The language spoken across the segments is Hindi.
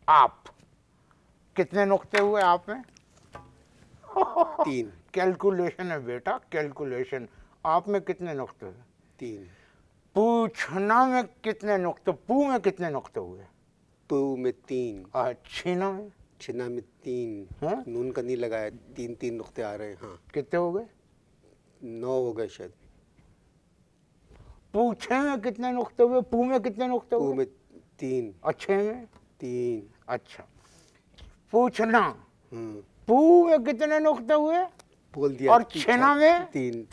आप, कितने नुक्ते हुए आप में? 3। कैलकुलेशन है बेटा, कैलकुलेशन। आप में कितने नुक्ते हुए? 3। पूछना में कितने नुक्ते, पू में कितने नुक्ते हुए? पू में 3। छीना में? छिना में 3। हाँ? नून का नहीं लगाया, 3 नुक्ते आ रहे हैं। हाँ, कितने हो गए? 9 हो गए शायद। पूछे में कितने नुक्ते हुए? पू में कितने नुक्ते पू हुए? में 3। अच्छे में? 3। अच्छा, पूछना, हम्म, पू में कितने नुक्ते हुए? बोल दिया। और छेना में? 3।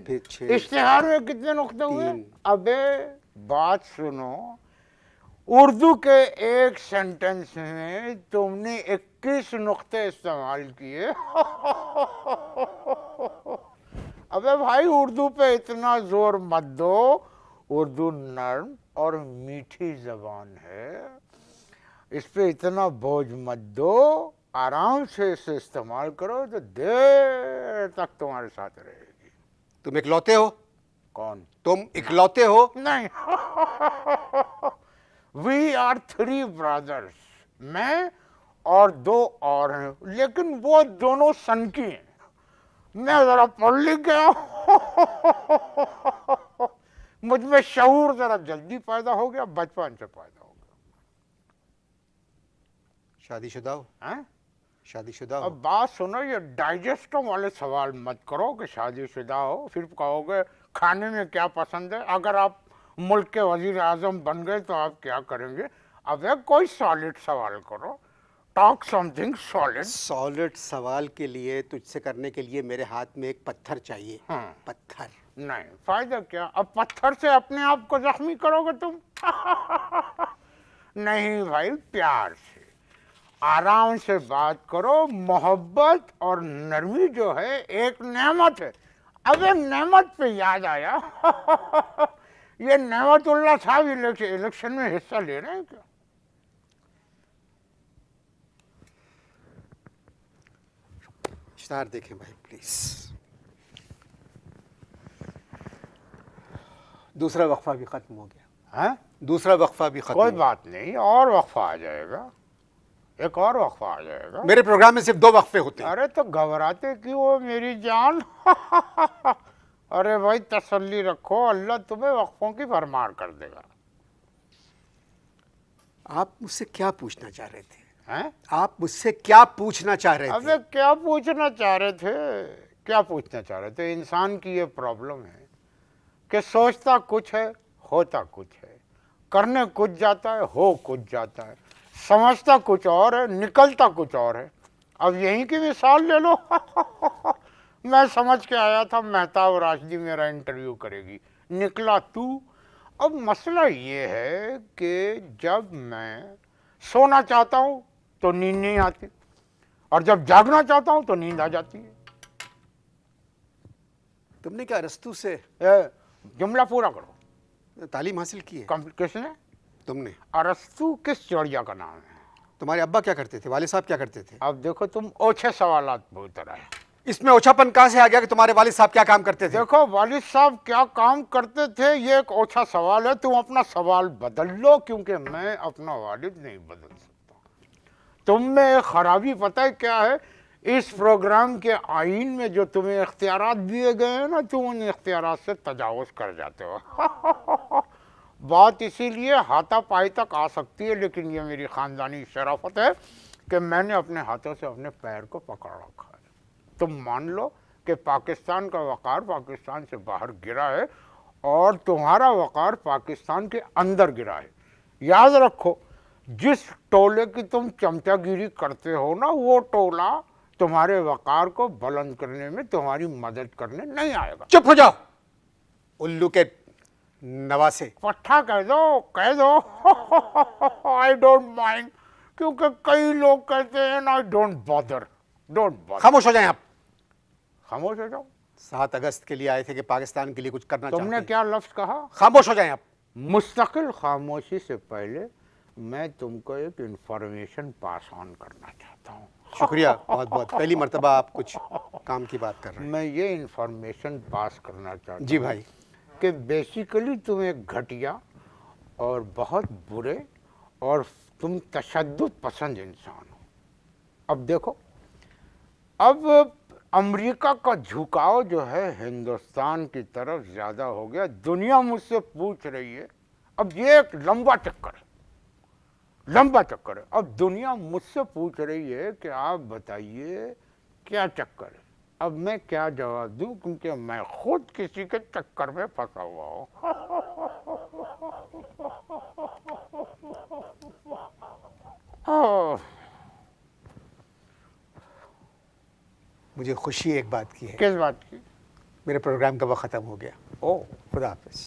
फिर 6। इश्तिहार में कितने नुक्ते हुए? 3। अबे बात सुनो, उर्दू के एक सेंटेंस में तुमने 21 नुक्ते इस्तेमाल किए। अबे भाई, उर्दू पे इतना जोर मत दो, उर्दू नर्म और मीठी जबान है, इस पे इतना बोझ मत दो, आराम से इसे इस्तेमाल करो तो देर तक तुम्हारे साथ रहेगी। तुम इकलौते हो? कौन? तुम इकलौते हो? नहीं। वी आर 3 ब्रदर्स, मैं और 2 और हैं, लेकिन वो दोनों सन की हैं। मैं जरा पढ़ लिख गया, मुझ में शऊर जरा जल्दी पैदा हो गया, बचपन से पैदा हो गया। शादीशुदा हो? हैं? शादीशुदा हो? अब बात सुनो, ये डाइजेस्टों वाले सवाल मत करो कि शादीशुदा हो, फिर कहोगे खाने में क्या पसंद है, अगर आप मुल्क के वजीर आजम बन गए तो आप क्या करेंगे। अब कोई सॉलिड सवाल करो, टॉक समथिंग सॉलिड। सॉलिड सवाल के लिए, तुझसे करने के लिए मेरे हाथ में एक पत्थर चाहिए। हाँ। पत्थर। नहीं, फायदा क्या, अब पत्थर से अपने आप को जख्मी करोगे तुम। नहीं भाई, प्यार से आराम से बात करो, मोहब्बत और नरमी जो है एक नेमत है। अबे नेमत पे याद आया, ये नेमतुल्लाह साहब इलेक्शन में हिस्सा ले रहे हैं क्या? इश्तार देखें भाई प्लीज। दूसरा वक्फा भी खत्म हो गया। हैं? दूसरा वक्फा भी खत्म कोई हो बात नहीं, और वक्फा आ जाएगा, एक और वक्फा आ जाएगा। मेरे प्रोग्राम में सिर्फ 2 वक्फे होते हैं। अरे तो घबराते क्यों हो मेरी जान? अरे भाई तसल्ली रखो, अल्लाह तुम्हें वक्फों की भरमार कर देगा। आप मुझसे क्या पूछना चाह रहे थे? हैं? आप मुझसे क्या पूछना चाह रहे थे? अबे क्या पूछना चाह रहे थे, क्या पूछना चाह रहे थे? इंसान की ये प्रॉब्लम है कि सोचता कुछ है, होता कुछ है, करने कुछ जाता है, हो कुछ जाता है, समझता कुछ और है, निकलता कुछ और है। अब यहीं की मिसाल ले लो। मैं समझ के आया था मेहताब राशिदी मेरा इंटरव्यू करेगी, निकला तू। अब मसला ये है कि जब मैं सोना चाहता हूँ तो नींद नहीं आती, और जब जागना चाहता हूँ तो नींद आ जाती है। तुमने क्या अरस्तू से जुमला पूरा करो। तालीम हासिल की है? किसने? तुमने। अरस्तू किस चिड़िया का नाम है? तुम्हारे अब्बा क्या करते थे? वालिद साहब क्या करते थे? अब देखो, तुम ओछे सवालात पूछ रहे हैं। इसमें ओछापन कहाँ से आ गया कि तुम्हारे वालिद साहब क्या काम करते थे? देखो, वालिद साहब क्या काम करते थे ये एक ओछा सवाल है, तुम अपना सवाल बदल लो, क्योंकि मैं अपना वालिद नहीं बदल सकता। तुम में खराबी पता है क्या है? इस प्रोग्राम के आइन में जो तुम्हें इख्तियारात दिए गए हैं ना, तुम उन इख्तियारात से तजावुज़ कर जाते हो। बात इसीलिए हाथापाई तक आ सकती है, लेकिन ये मेरी ख़ानदानी शराफत है कि मैंने अपने हाथों से अपने पैर को पकड़ रखा है। तुम मान लो कि पाकिस्तान का वक़ार पाकिस्तान से बाहर गिरा है और तुम्हारा वक़ार पाकिस्तान के अंदर गिरा है। याद रखो, जिस टोले की तुम चमचागिरी करते हो ना, वो टोला तुम्हारे वक़ार को बुलंद करने में तुम्हारी मदद करने नहीं आएगा। चुप हो जाओ उल्लू के नवासे। पट्टा कह दो, कह दो। आई डोंट माइंड, क्योंकि कई लोग कहते हैं ना, डोंट बॉदर, डोंट बॉदर। खामोश हो जाएं आप। खामोश हो जाओ। 7 अगस्त के लिए आए थे कि पाकिस्तान के लिए कुछ करना चाहते तुमने हैं। क्या लफ्ज कहा? खामोश हो जाएं आप। मुस्तकिल खामोशी से पहले मैं तुमको एक इंफॉर्मेशन पास ऑन करना चाहता हूँ। शुक्रिया बहुत बहुत, पहली मर्तबा आप कुछ काम की बात कर रहे हैं। मैं ये इंफॉर्मेशन पास करना चाहता हूँ जी भाई। कि बेसिकली तुम एक घटिया और बहुत बुरे और तुम तशद्दुद पसंद इंसान हो। अब देखो, अब अमेरिका का झुकाव जो है हिंदुस्तान की तरफ ज़्यादा हो गया। दुनिया मुझसे पूछ रही है, अब ये एक लंबा चक्कर है, लंबा चक्कर है। अब दुनिया मुझसे पूछ रही है कि आप बताइए क्या चक्कर है। अब मैं क्या जवाब दूं, क्योंकि मैं खुद किसी के चक्कर में फंसा हुआ हूं। मुझे खुशी एक बात की है, किस बात की? मेरे प्रोग्राम का वक्त ख़त्म हो गया। ओ, खुदा हाफिज़।